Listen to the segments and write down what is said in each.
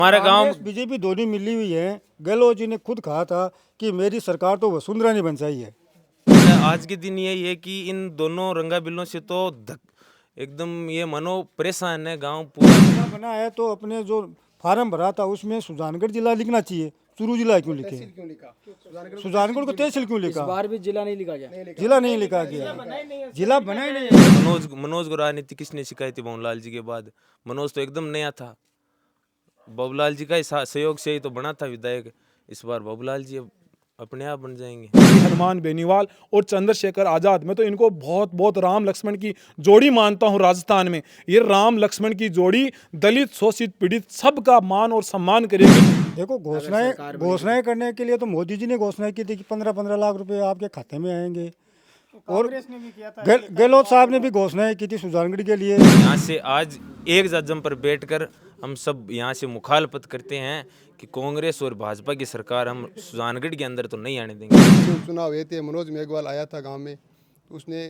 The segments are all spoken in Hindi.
हमारे गांव बीजेपी दोनों मिली हुई है। गहलोत जी ने खुद कहा था कि मेरी सरकार तो वसुंधरा ने बचाई है। आज के दिन यही है कि इन दोनों रंगा बिलों से तो एकदम ये मनो परेशान है गांव पूरा। जिला बना है तो अपने जो फार्म भरा था उसमें सुजानगढ़ जिला लिखना चाहिए, चूरू जिला क्यों लिखे? सुजानगढ़ को तहसील क्यों लिखा? बार भी जिला नहीं लिखा गया। जिला नहीं लिखा गया, जिला बना ही नहीं है। मनोज को राजनीति किसने सिखाई थी? बाबूलाल जी के बाद मनोज तो एकदम नया था। बाबूलाल जी का ही सहयोग से ही तो बना था विधायक। इस बार बाबूलाल जी अपने आप बन जाएंगे। हनुमान बेनीवाल और चंद्रशेखर आजाद, मैं तो इनको बहुत बहुत राम लक्ष्मण की जोड़ी मानता हूं। राजस्थान में ये राम लक्ष्मण की जोड़ी दलित शोषित पीड़ित सबका मान और सम्मान करेगी। देखो घोषणाएं करने के लिए तो मोदी जी ने घोषणा की थी कि 15-15 लाख रुपए आपके खाते में आएंगे, और गहलोत साहब ने भी घोषणाएं की थी सुजानगढ़ के लिए। यहाँ से आज एक जज्म पर बैठकर हम सब यहाँ से मुखालफत करते हैं कि कांग्रेस और भाजपा की सरकार हम सुजानगढ़ के अंदर तो नहीं आने देंगे। चुनाव हुए थे, मनोज मेघवाल आया था गांव में, तो उसने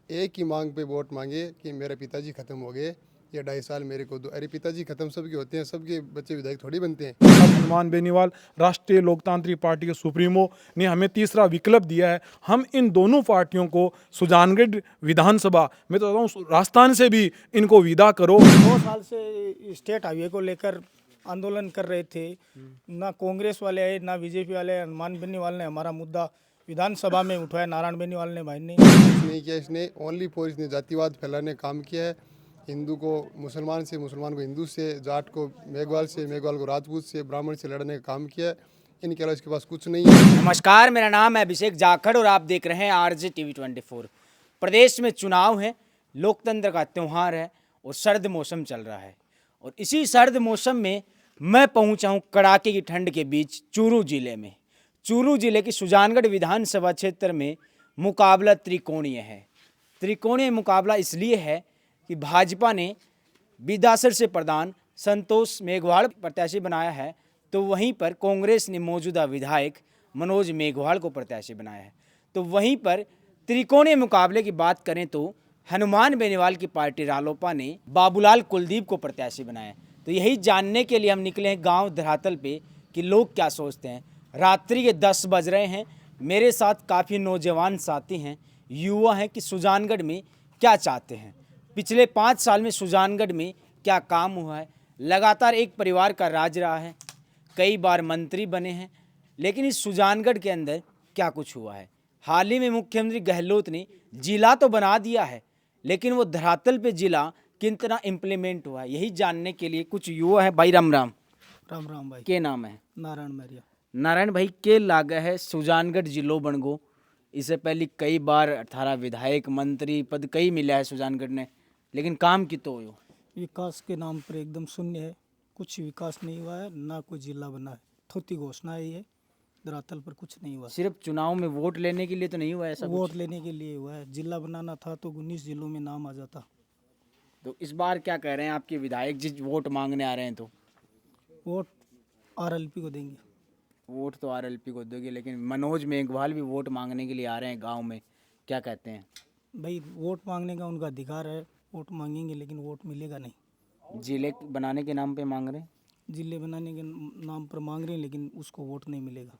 एक ही मांग पे वोट मांगे कि मेरे पिताजी खत्म हो गए, ये 2.5 साल मेरे को दो। अरे पिताजी खत्म सबके होते हैं, सबके बच्चे विधायक थोड़ी बनते हैं। अब हनुमान बेनीवाल राष्ट्रीय लोकतांत्रिक पार्टी के सुप्रीमो ने हमें तीसरा विकल्प दिया है। हम इन दोनों पार्टियों को सुजानगढ़ विधानसभा में तो राजस्थान से भी इनको विदा करो। 2 साल से स्टेट हाईवे को लेकर आंदोलन कर रहे थे, ना कांग्रेस वाले आए ना बीजेपी वाले। हनुमान बेनीवाल ने हमारा मुद्दा विधानसभा में उठाया, नारायण बेनीवाल ने भाई ने नहीं किया इसने, ओनली फॉर इसने जातिवाद फैलाने का काम किया है। हिंदू को मुसलमान से, मुसलमान को हिंदू से, जाट को मेघवाल से, मेघवाल को राजपूत से, ब्राह्मण से लड़ने का काम किया है। इनके अलावा इसके पास कुछ नहीं है। नमस्कार, मेरा नाम है अभिषेक जाखड़ और आप देख रहे हैं आरजे टीवी 24। प्रदेश में चुनाव है, लोकतंत्र का त्यौहार है और सर्द मौसम चल रहा है। और इसी सर्द मौसम में मैं पहुंचा हूं कड़ाके की ठंड के बीच चूरू जिले में। चूरू जिले की सुजानगढ़ विधानसभा क्षेत्र में मुकाबला त्रिकोणीय है। त्रिकोणीय मुकाबला इसलिए है कि भाजपा ने विधासर से प्रधान संतोष मेघवाल प्रत्याशी बनाया है, तो वहीं पर कांग्रेस ने मौजूदा विधायक मनोज मेघवाल को प्रत्याशी बनाया है। तो वहीं पर त्रिकोणीय मुकाबले की बात करें तो हनुमान बेनीवाल की पार्टी रालोपा ने बाबूलाल कुलदीप को प्रत्याशी बनाया है। तो यही जानने के लिए हम निकले हैं गांव धरातल पे कि लोग क्या सोचते हैं। रात्रि के 10 बज रहे हैं, मेरे साथ काफ़ी नौजवान साथी हैं, युवा हैं कि सुजानगढ़ में क्या चाहते हैं, पिछले 5 साल में सुजानगढ़ में क्या काम हुआ है। लगातार एक परिवार का राज रहा है, कई बार मंत्री बने हैं, लेकिन इस सुजानगढ़ के अंदर क्या कुछ हुआ है। हाल ही में मुख्यमंत्री गहलोत ने जिला तो बना दिया है, लेकिन वो धरातल पे जिला कितना इम्प्लीमेंट हुआ है, यही जानने के लिए कुछ युवा है। भाई राम राम। राम राम भाई। के नाम है? नारायण मरिया। नारायण भाई, के लागा है सुजानगढ़ जिलो बन गो। इससे पहले कई बार 18 विधायक मंत्री पद कई मिला है सुजानगढ़ ने, लेकिन काम की तो हो विकास के नाम पर एकदम शून्य है, कुछ विकास नहीं हुआ है, ना कोई जिला बना है। थोती घोषणा है, ये धरातल पर कुछ नहीं हुआ। सिर्फ चुनाव में वोट लेने के लिए तो नहीं हुआ ऐसा वोट लेने के लिए हुआ है। जिला बनाना था तो 19 जिलों में नाम आ जाता। तो इस बार क्या कह रहे हैं आपके विधायक जी वोट मांगने आ रहे हैं? तो वोट आरएलपी को देंगे। वोट तो आरएलपी को दोगे, लेकिन मनोज मेघवाल भी वोट मांगने के लिए आ रहे हैं गांव में, क्या कहते हैं? भाई वोट मांगने का उनका अधिकार है, वोट मांगेंगे लेकिन वोट मिलेगा नहीं। जिले बनाने के नाम पे मांग रहे हैं? जिले बनाने के नाम पर मांग रहे हैं, लेकिन उसको वोट नहीं मिलेगा।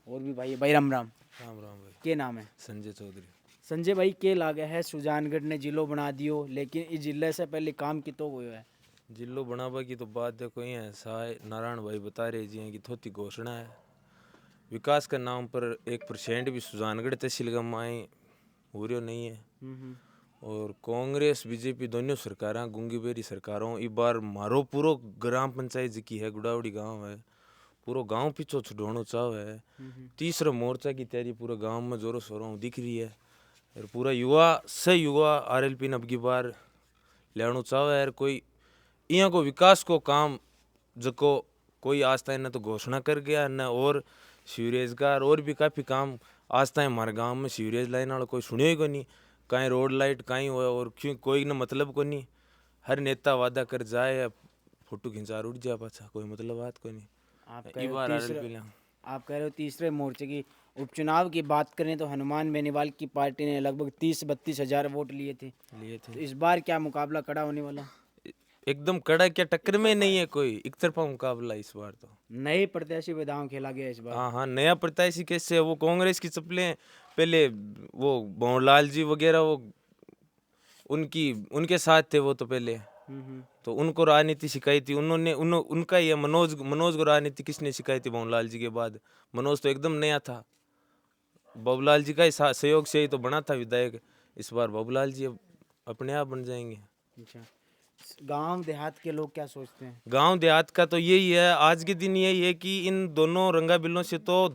और भी भाई, भाई राम राम। राम राम भाई। के नाम है? संजय चौधरी। संजय भाई, के लागे है सुजानगढ़ ने जिलो बना दियो, लेकिन इस जिले से पहले काम की तो हुआ है। जिलो बनाबा की तो बात देखो ही है, साय नारायण भाई बता रहे जी हैं कि थोती घोषणा है। विकास के नाम पर 1% भी सुजानगढ़ तहसील का माए हो रहा नहीं है। और कांग्रेस बीजेपी दोनों सरकारें गूंगी बेरी सरकारों इस बार मारो पूरो ग्राम पंचायत जी की है, गुड़ावड़ी गांव है, पूरा गांव पीछे छुड़ाना चाव है। तीसरा मोर्चा की तैयारी पूरे गांव में जोरों शोरों दिख रही है। और पूरा युवा आरएलपी ने अब की बार लेना चाव है। कोई यहाँ को विकास को काम जको कोई आज तक न तो घोषणा कर गया न, और सीवरेज का और भी काफ़ी काम आज तक हमारे गांव में सीवरेज लाइन वाला कोई सुनियो ही को नहीं। कहीं रोड लाइट कहीं हो, और क्यों कोई न मतलब को नहीं। हर नेता वादा कर जाए या फोटो खिंचा उठ जाए, पाछा कोई मतलब बात को नहीं। आप कह रहे हो तीसरे मोर्चे की उपचुनाव की बात करें तो हनुमान बेनीवाल की पार्टी ने लगभग 30-32 हज़ार वोट लिए थे। तो इस बार क्या मुकाबला कड़ा होने वाला? एकदम कड़ा क्या टक्कर में नहीं है, कोई एक तरफा मुकाबला इस बार तो। नए प्रत्याशी विधाओं खेला गया इस बार। हाँ हाँ, नया प्रत्याशी कैसे है, वो कांग्रेस की चप्पलें पहले वो भंवरलाल जी वगैरह वो उनके साथ थे वो तो पहले, तो उनको राजनीति सिखाई थी उन्होंने, उनका ही है मनोज को राजनीति किसने सिखाई थी भंवरलाल जी के बाद। मनोज तो एकदम नया था, बाबूलाल जी का ही सहयोग से ही तो बना था विधायक। इस बार बाबूलाल जी अब अपने आप बन जाएंगे। अच्छा, गांव देहात के लोग क्या सोचते हैं? गांव देहात का तो यही है, आज के दिन यही है कि इन दोनों रंगा बिल्लों से तो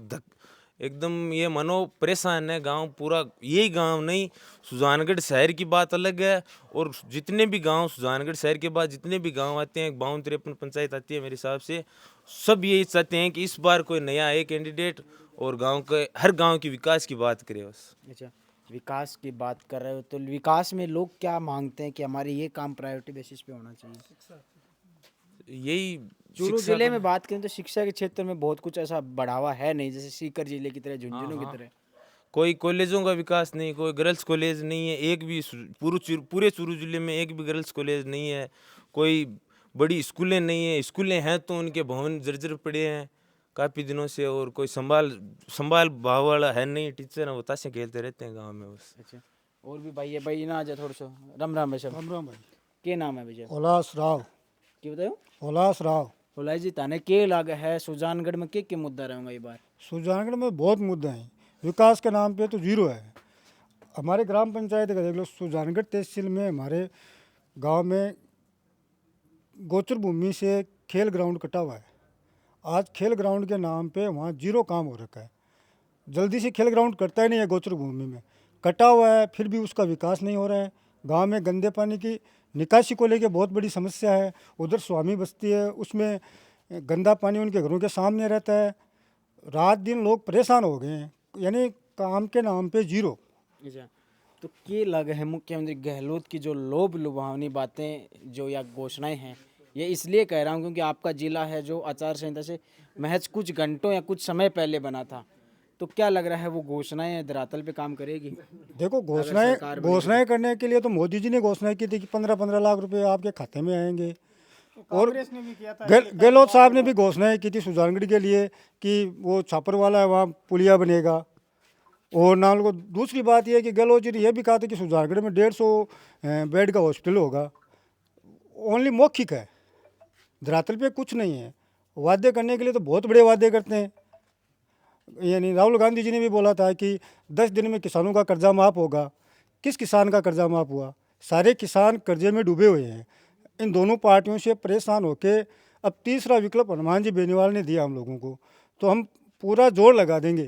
एकदम ये मनो परेशान है गांव पूरा। यही गांव नहीं, सुजानगढ़ शहर की बात अलग है, और जितने भी गांव सुजानगढ़ शहर के बाद जितने भी गांव आते हैं, 52-53 पंचायत आती है मेरे हिसाब से, सब यही चाहते हैं कि इस बार कोई नया आए कैंडिडेट और गांव के हर गांव की विकास की बात करे बस। अच्छा, विकास की बात कर रहे हो तो विकास में लोग क्या मांगते हैं कि हमारे ये काम प्रायोरिटी बेसिस पे होना चाहिए? यही चूरू जिले में बात करें तो शिक्षा के क्षेत्र में बहुत कुछ ऐसा बढ़ावा है नहीं, जैसे सीकर जिले की तरह, झुंझुनू की तरह। कोई कॉलेजों का विकास नहीं, कोई गर्ल्स कॉलेज नहीं है एक भी, पूरे चूरू जिले में एक भी गर्ल्स कॉलेज नहीं है, कोई बड़ी स्कूलें नहीं है, स्कूलें हैं तो उनके भवन जर्जर पड़े हैं काफ़ी दिनों से, और कोई संभाल भाव वाला है नहीं, टीचर हैं वो ताशे खेलते रहते हैं गांव में बस। अच्छा, और भी भाई है, भाई ना आ जा थोड़ा सा। राम राम भाई साहब, राम राम भाई। के नाम है भैया? उल्लास राव। की बताओ? उल्लास राव। होला जी, ताने के लाग है सुजानगढ़ में के मुद्दा रहेगा ये बार? सुजानगढ़ में बहुत मुद्दे हैं, विकास के नाम पे तो जीरो है। हमारे ग्राम पंचायत का देख लो, सुजानगढ़ तहसील में हमारे गांव में गोचर भूमि से खेल ग्राउंड कटा हुआ है। आज खेल ग्राउंड के नाम पे वहाँ जीरो काम हो रखा है। जल्दी से खेल ग्राउंड करता ही नहीं है, गोचर भूमि में कटा हुआ है, फिर भी उसका विकास नहीं हो रहा है। गांव में गंदे पानी की निकासी को लेकर बहुत बड़ी समस्या है। उधर स्वामी बस्ती है, उसमें गंदा पानी उनके घरों के सामने रहता है। रात दिन लोग परेशान हो गए हैं, यानी काम के नाम पे जीरो। अच्छा, तो के लग है मुख्यमंत्री गहलोत की जो लोभ लुभावनी बातें जो या घोषणाएं हैं, ये इसलिए कह रहा हूँ क्योंकि आपका जिला है जो आचार संहिता से महज कुछ घंटों या कुछ समय पहले बना था, तो क्या लग रहा है वो घोषणाएं धरातल पे काम करेगी? देखो, घोषणाएं करने के लिए तो मोदी जी ने घोषणाएं की थी कि 15-15 लाख रुपए आपके खाते में आएंगे, और गहलोत साहब ने भी घोषणाएं की थी सुजानगढ़ के लिए कि वो छापर वाला है वहाँ पुलिया बनेगा। और नाम को दूसरी बात यह है कि गहलोत जी ने यह भी कहा था कि सुजानगढ़ में 150 बेड का हॉस्पिटल होगा। ओनली मौखिक है, धरातल पे कुछ नहीं है। वादे करने के लिए तो बहुत बड़े वादे करते हैं। यानी राहुल गांधी जी ने भी बोला था कि 10 दिन में किसानों का कर्जा माफ़ होगा। किस किसान का कर्जा माफ़ हुआ? सारे किसान कर्जे में डूबे हुए हैं। इन दोनों पार्टियों से परेशान होके अब तीसरा विकल्प हनुमान जी बेनीवाल ने दिया हम लोगों को, तो हम पूरा जोर लगा देंगे।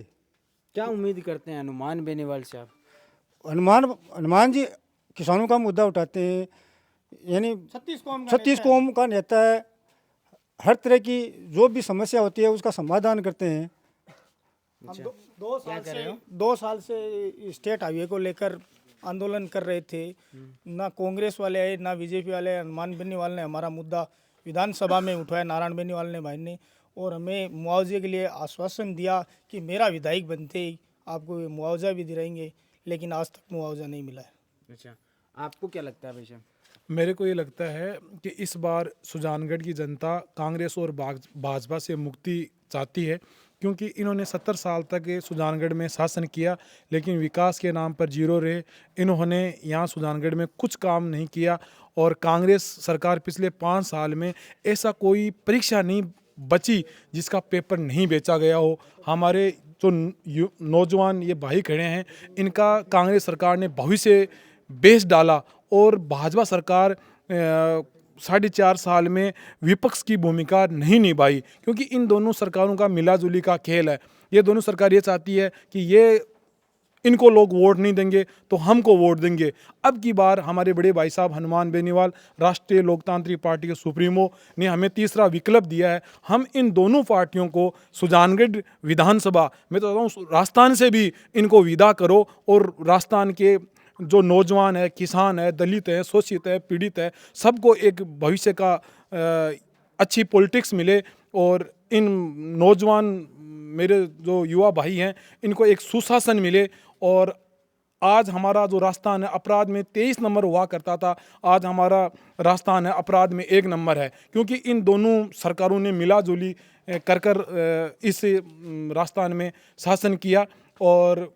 क्या उम्मीद करते हैं हनुमान बेनीवाल से आप? हनुमान जी किसानों का मुद्दा उठाते हैं, यानी 36 कौम का नेता है। हर तरह की जो भी समस्या होती है उसका समाधान करते हैं। हम 2 साल से स्टेट हाईवे को लेकर आंदोलन कर रहे थे। ना कांग्रेस वाले आए, ना बीजेपी वाले आए। हनुमान बेनीवाल ने हमारा मुद्दा विधानसभा में उठाया, नारायण बेनीवाल ने भाई ने, और हमें मुआवजे के लिए आश्वासन दिया कि मेरा विधायक बनते ही आपको ये मुआवजा भी दिलाएंगे, लेकिन आज तक मुआवजा नहीं मिला है। अच्छा, आपको क्या लगता है भाई साहब? मेरे को ये लगता है कि इस बार सुजानगढ़ की जनता कांग्रेस और भाजपा से मुक्ति चाहती है, क्योंकि इन्होंने 70 साल तक ये सुजानगढ़ में शासन किया, लेकिन विकास के नाम पर जीरो रहे। इन्होंने यहाँ सुजानगढ़ में कुछ काम नहीं किया, और कांग्रेस सरकार पिछले 5 साल में ऐसा कोई परीक्षा नहीं बची जिसका पेपर नहीं बेचा गया हो। हमारे जो नौजवान ये भाई खड़े हैं, इनका कांग्रेस सरकार ने भविष्य बेच डाला, और भाजपा सरकार 4.5 साल में विपक्ष की भूमिका नहीं निभाई, क्योंकि इन दोनों सरकारों का मिलाजुली का खेल है। ये दोनों सरकार ये चाहती है कि ये इनको लोग वोट नहीं देंगे तो हमको वोट देंगे। अब की बार हमारे बड़े भाई साहब हनुमान बेनीवाल, राष्ट्रीय लोकतांत्रिक पार्टी के सुप्रीमो, ने हमें तीसरा विकल्प दिया है। हम इन दोनों पार्टियों को सुजानगढ़ विधानसभा, मैं तो कहता हूँ राजस्थान से भी इनको विदा करो, और राजस्थान के जो नौजवान है, किसान है, दलित है, शोषित है, पीड़ित है, सबको एक भविष्य का अच्छी पॉलिटिक्स मिले, और इन नौजवान मेरे जो युवा भाई हैं इनको एक सुशासन मिले, और आज हमारा जो राजस्थान है अपराध में 23 नंबर हुआ करता था, आज हमारा राजस्थान है अपराध में 1 नंबर है, क्योंकि इन दोनों सरकारों ने मिलाजुली कर इस राजस्थान में शासन किया। और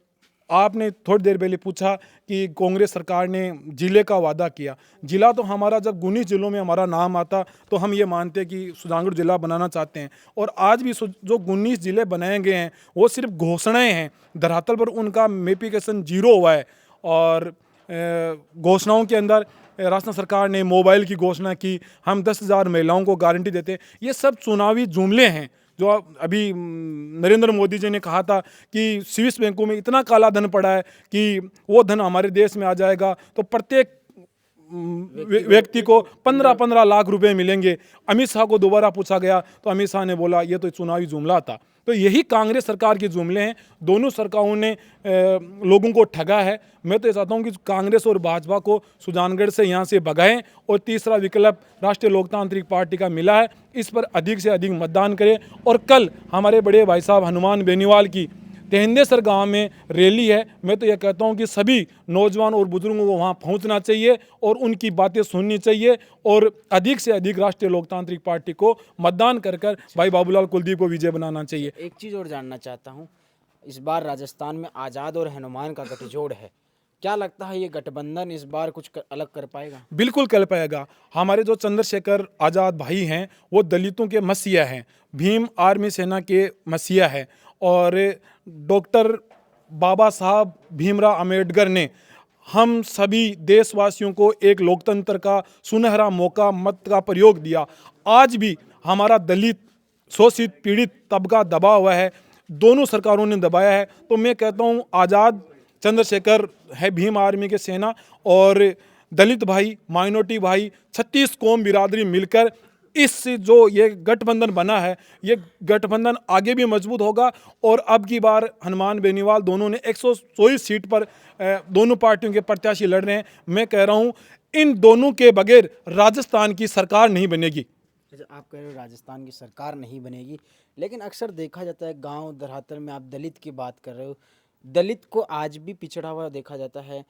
आपने थोड़ी देर पहले पूछा कि कांग्रेस सरकार ने जिले का वादा किया। जिला तो हमारा जब 19 जिलों में हमारा नाम आता तो हम ये मानते कि सुजानगढ़ जिला बनाना चाहते हैं, और आज भी जो 19 जिले बनाए गए हैं वो सिर्फ घोषणाएं हैं, धरातल पर उनका मैपिफिकेशन 0 हुआ है। और घोषणाओं के अंदर राजस्थान सरकार ने मोबाइल की घोषणा की, हम 10,000 महिलाओं को गारंटी देते हैं। ये सब चुनावी जुमले हैं। जो अभी नरेंद्र मोदी जी ने कहा था कि स्विस बैंकों में इतना काला धन पड़ा है कि वो धन हमारे देश में आ जाएगा तो प्रत्येक व्यक्ति को 15-15 लाख रुपए मिलेंगे। अमित शाह को दोबारा पूछा गया तो अमित शाह ने बोला ये तो चुनावी जुमला था। तो यही कांग्रेस सरकार के जुमले हैं। दोनों सरकारों ने लोगों को ठगा है। मैं तो ये चाहता हूँ कि कांग्रेस और भाजपा को सुजानगढ़ से यहाँ से भगाएं, और तीसरा विकल्प राष्ट्रीय लोकतांत्रिक पार्टी का मिला है, इस पर अधिक से अधिक मतदान करें। और कल हमारे बड़े भाई साहब हनुमान बेनीवाल की तेहंदेसर गांव में रैली है। मैं तो यह कहता हूं कि सभी नौजवान और बुजुर्गों को वहां पहुंचना चाहिए और उनकी बातें सुननी चाहिए, और अधिक से अधिक राष्ट्रीय लोकतांत्रिक पार्टी को मतदान कर भाई बाबूलाल कुलदीप को विजय बनाना चाहिए। एक चीज़ और जानना चाहता हूँ, इस बार राजस्थान में आज़ाद और हनुमान का गठजोड़ है, क्या लगता है ये गठबंधन इस बार कुछ अलग कर पाएगा? बिल्कुल कर पाएगा। हमारे जो चंद्रशेखर आज़ाद भाई हैं वो दलितों के मसीहा हैं, भीम आर्मी सेना के मसीहा हैं, और डॉक्टर बाबा साहब भीमराव अंबेडकर ने हम सभी देशवासियों को एक लोकतंत्र का सुनहरा मौका, मत का प्रयोग दिया। आज भी हमारा दलित शोषित पीड़ित तबका दबा हुआ है, दोनों सरकारों ने दबाया है। तो मैं कहता हूँ आज़ाद चंद्रशेखर है भीम आर्मी के सेना, और दलित भाई, माइनॉरिटी भाई, 36 कौम बिरादरी मिलकर इस जो ये गठबंधन बना है, ये गठबंधन आगे भी मजबूत होगा। और अब की बार हनुमान बेनीवाल दोनों ने 124 सीट पर दोनों पार्टियों के प्रत्याशी लड़ रहे हैं। मैं कह रहा हूँ इन दोनों के बगैर राजस्थान की सरकार नहीं बनेगी। आप कह रहे हो राजस्थान की सरकार नहीं बनेगी, लेकिन अक्सर देखा जाता है गांव धरातल में, आप दलित की बात कर रहे हो, दलित को आज भी पिछड़ा हुआ देखा जाता है।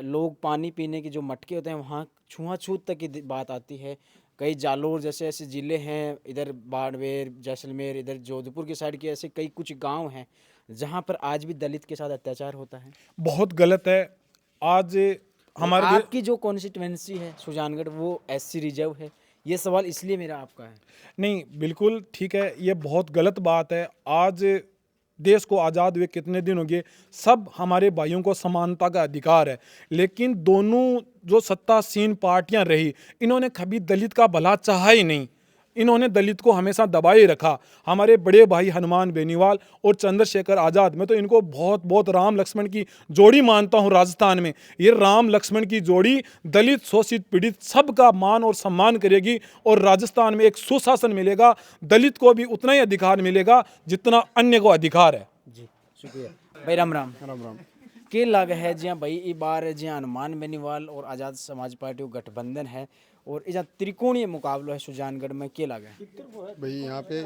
लोग पानी पीने के जो मटके होते हैं वहाँ छुआछूत तक की बात आती है। कई जालोर जैसे ऐसे ज़िले हैं, इधर बाड़मेर, जैसलमेर, इधर जोधपुर की साइड के ऐसे कई कुछ गांव हैं जहां पर आज भी दलित के साथ अत्याचार होता है। बहुत गलत है। आज हमारे आपकी जो कॉन्स्टिट्यूएंसी है सुजानगढ़ वो SC रिजर्व है, ये सवाल इसलिए मेरा आपका है। नहीं, बिल्कुल ठीक है, ये बहुत गलत बात है। आज देश को आज़ाद हुए कितने दिन हो गए, सब हमारे भाइयों को समानता का अधिकार है, लेकिन दोनों जो सत्तासीन पार्टियां रही इन्होंने कभी दलित का भला चाहा ही नहीं। इन्होंने दलित को हमेशा दबाए रखा। हमारे बड़े भाई हनुमान बेनीवाल और चंद्रशेखर आज़ाद, मैं तो इनको बहुत बहुत राम लक्ष्मण की जोड़ी मानता हूँ। राजस्थान में ये राम लक्ष्मण की जोड़ी दलित शोषित पीड़ित सबका मान और सम्मान करेगी, और राजस्थान में एक सुशासन मिलेगा। दलित को भी उतना ही अधिकार मिलेगा जितना अन्य को अधिकार है। जी शुक्रिया भाई। राम राम राम राम। के लग है जी भाई इस बार जी हनुमान बेनीवाल और आज़ाद समाज पार्टी को गठबंधन है, और इस त्रिकोणीय मुकाबला है सुजानगढ़ में, के लग है भाई यहाँ पे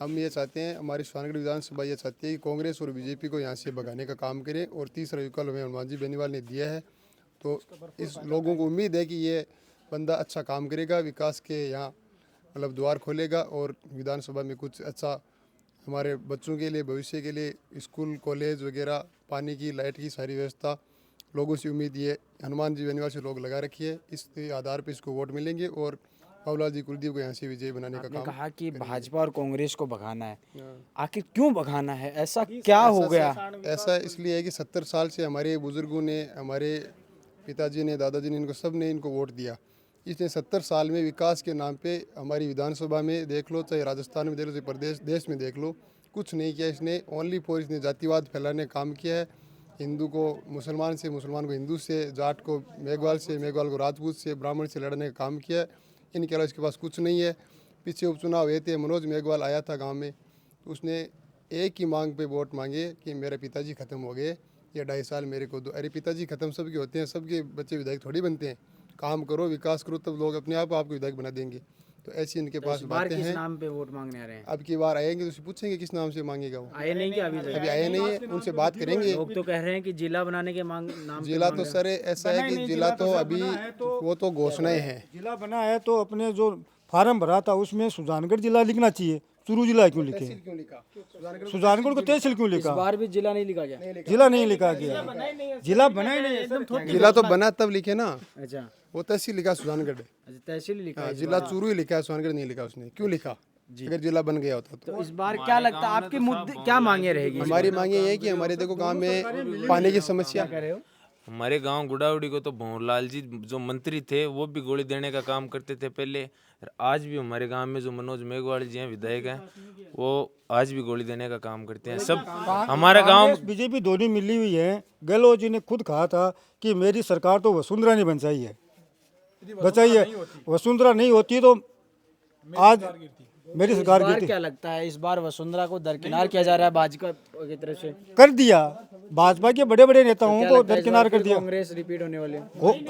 हम ये चाहते हैं, हमारी सुजानगढ़ विधानसभा ये चाहती है कि कांग्रेस और बीजेपी को यहाँ से भगाने का काम करें, और तीसरा विकल्प हमें हनुमान जी बेनीवाल ने दिया है। तो इस लोगों को उम्मीद है कि ये बंदा अच्छा काम करेगा, विकास के यहाँ मतलब द्वार खोलेगा, और विधानसभा में कुछ अच्छा हमारे बच्चों के लिए, भविष्य के लिए स्कूल कॉलेज वगैरह, पानी की, लाइट की सारी व्यवस्था लोगों से उम्मीद ये हनुमान जी बेनीवाल से लोग लगा रखी है। इस आधार पर इसको वोट मिलेंगे और बाबूलाल जी कुलदीप को यहाँ से विजय बनाने का काम। कहा कि भाजपा और कांग्रेस को भगाना है, आखिर क्यों भगाना है? ऐसा क्या हो गया? ऐसा इसलिए है कि 70 साल से हमारे बुजुर्गों ने, हमारे पिताजी ने, दादाजी ने, इनको सब ने इनको वोट दिया। इसने 70 साल में विकास के नाम पे हमारी विधानसभा में देख लो, चाहे राजस्थान में देख लो, चाहे प्रदेश देश में देख लो, कुछ नहीं किया इसने। ओनली फॉर इसने जातिवाद फैलाने का काम किया है। हिंदू को मुसलमान से, मुसलमान को हिंदू से, जाट को मेघवाल से, मेघवाल को राजपूत से, ब्राह्मण से लड़ने का काम किया है। इनके अलावा इसके पास कुछ नहीं है। पीछे उपचुनाव हुए थे, मनोज मेघवाल आया था गांव में, तो उसने एक ही मांग पे वोट मांगे कि मेरे पिताजी ख़त्म हो गए, ये 2.5 साल मेरे को दो। अरे पिताजी ख़त्म सबके होते हैं, सबके बच्चे विधायक थोड़ी बनते हैं। काम करो, विकास करो, तब लोग अपने आप आपको विधायक बना देंगे। तो ऐसी इनके पास इस बार बातें किस हैं। नाम पे वोट मांगने आ रहे हैं? अब की बार आएंगे तो उससे पूछेंगे किस नाम से मांगेगा वो। आए नहीं क्या अभी तक? अभी आए नहीं है, उनसे बात करेंगे। लोग तो कह रहे हैं कि जिला बनाने के नाम पे जिला तो सर ऐसा है कि जिला तो अभी वो तो घोषणाएं हैं। जिला बना है तो अपने जो फार्म भरा था उसमें सुजानगढ़ जिला लिखना चाहिए, चूरू जिला क्यों लिखे? क्यों लिखा? सुजानगढ़ को तहसील क्यों इस लिखा? बार भी जिला नहीं लिखा गया? जिला नहीं लिखा गया, जिला बना ही नहीं है सर। जिला तो बना तब लिखे ना, अच्छा वो तहसील लिखा सुजानगढ़। अच्छा, तहसील ही लिखा हाँ, है। जिला चूरू ही लिखा है, सुजानगढ़ नहीं लिखा उसने। क्यों लिखा? अगर जिला बन गया होता तो। तो इस बार क्या लगता है आपके मुद्दे क्या मांगे रहेगी? हमारी मांग ये है कि हमारे देखो गांव में पानी की समस्या। कह रहे हो? हमारे गांव गुड़ावड़ी को तो भंवरलाल जी जो मंत्री थे वो भी गोली देने का काम करते थे पहले। और आज भी हमारे गांव में जो मनोज मेघवाल जी हैं विधायक हैं, वो आज भी गोली देने का काम करते हैं। सब हमारा गांव बीजेपी दोनों मिली हुई है। गहलोत जी ने खुद कहा था कि मेरी सरकार तो वसुंधरा ने बचाई है, वसुंधरा नहीं होती तो आज मेरी इस सरकार बार गिरती। क्या लगता है इस बार वसुंधरा को दरकिनार किया जा रहा है भाजपा की तरफ से? कर दिया, भाजपा के बड़े बड़े नेताओं क्या को लगता है इस दरकिनार बार कर फिर दिया। कांग्रेस रिपीट होने वाली है?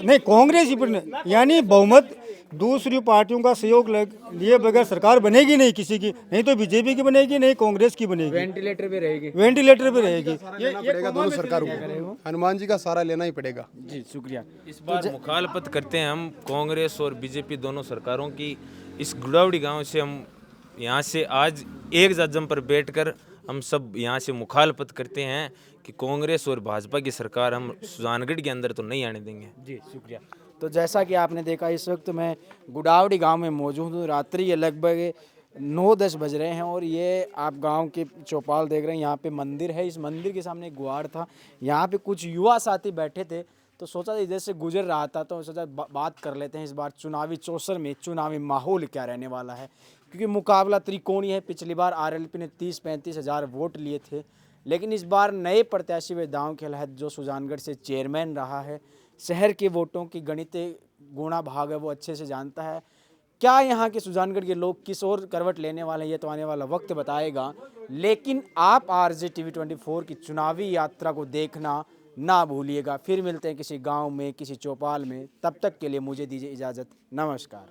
नहीं, कांग्रेस ही पर यानी बहुमत दूसरी पार्टियों का सहयोग लिए बगैर सरकार बनेगी नहीं किसी की, नहीं तो बीजेपी की बनेगी, नहीं कांग्रेस की बनेगी, वेंटिलेटर पे रहेगी। वेंटिलेटर पे रहेगी। लेना पड़ेगा दोनों सरकारों को, हनुमान जी का सहारा लेना ही पड़ेगा। जी शुक्रिया। इस बार मुखालफत करते हैं हम कांग्रेस और बीजेपी दोनों सरकारों की। इस गुड़ावड़ी गांव से हम यहाँ से आज एक जज्म पर बैठकर हम सब यहाँ से मुखालफत करते हैं कि कांग्रेस और भाजपा की सरकार हम सुजानगढ़ के अंदर तो नहीं आने देंगे। जी शुक्रिया। तो जैसा कि आपने देखा इस वक्त मैं गुड़ावड़ी गांव में मौजूद हूँ। रात्रि के लगभग 9-10 बज रहे हैं और ये आप गांव के चौपाल देख रहे हैं। यहाँ पे मंदिर है, इस मंदिर के सामने एक गुआड़ था। यहाँ पे कुछ युवा साथी बैठे थे तो सोचा इधर से गुजर रहा था तो सोचा बात कर लेते हैं इस बार चुनावी चौसर में चुनावी माहौल क्या रहने वाला है, क्योंकि मुकाबला त्रिकोणीय है। पिछली बार आरएलपी ने 30-35 हज़ार वोट लिए थे, लेकिन इस बार नए प्रत्याशी व दांव के लहत जो सुजानगढ़ से चेयरमैन रहा है, शहर के वोटों की गणितीय गुणा भाग है वो अच्छे से जानता है। क्या यहाँ के सुजानगढ़ के लोग किस ओर करवट लेने वाले हैं ये तो आने वाला वक्त बताएगा। लेकिन आप RJTV 24 की चुनावी यात्रा को देखना ना भूलिएगा। फिर मिलते हैं किसी गांव में, किसी चौपाल में। तब तक के लिए मुझे दीजिए इजाज़त। नमस्कार।